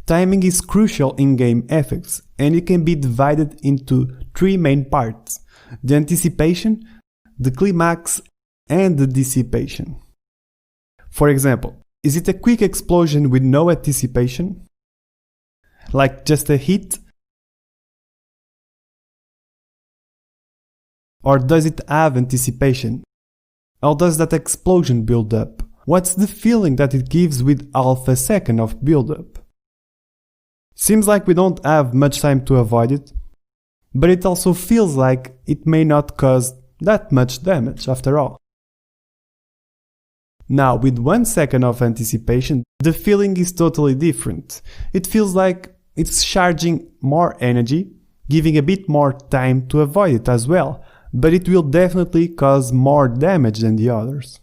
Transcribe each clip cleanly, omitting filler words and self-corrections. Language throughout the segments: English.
Timing is crucial in game effects, and it can be divided into three main parts: the anticipation, the climax, and the dissipation. For example, is it a quick explosion with no anticipation? Like just a hit? Or does it have anticipation? How does that explosion build up? What's the feeling that it gives with half a second of build-up? Seems like we don't have much time to avoid it, but it also feels like it may not cause that much damage after all. Now, with 1 second of anticipation, the feeling is totally different. It feels like it's charging more energy, giving a bit more time to avoid it as well, but it will definitely cause more damage than the others.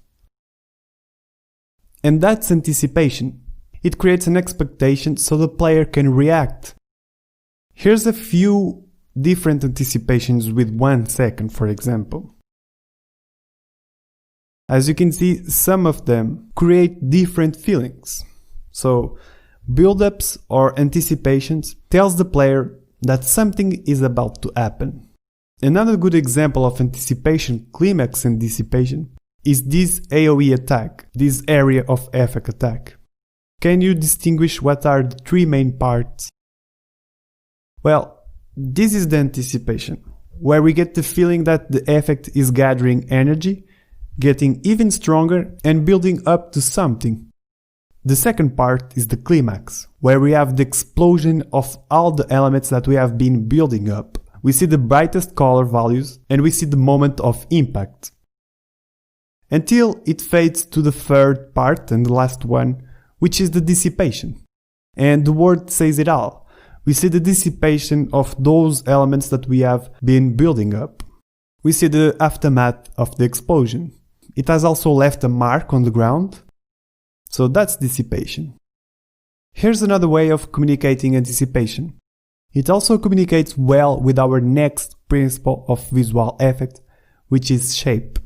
And that's anticipation. It creates an expectation so the player can react. Here's a few different anticipations with 1 second, for example. As you can see, some of them create different feelings. So, build-ups or anticipations tells the player that something is about to happen. Another good example of anticipation, climax, and dissipation is this AoE attack, this area of effect attack. Can you distinguish what are the three main parts? Well, this is the anticipation, where we get the feeling that the effect is gathering energy, getting even stronger and building up to something. The second part is the climax, where we have the explosion of all the elements that we have been building up. We see the brightest color values and we see the moment of impact. Until it fades to the third part and the last one, which is the dissipation. And the word says it all. We see the dissipation of those elements that we have been building up. We see the aftermath of the explosion. It has also left a mark on the ground. So that's dissipation. Here's another way of communicating anticipation. It also communicates well with our next principle of visual effect, which is shape.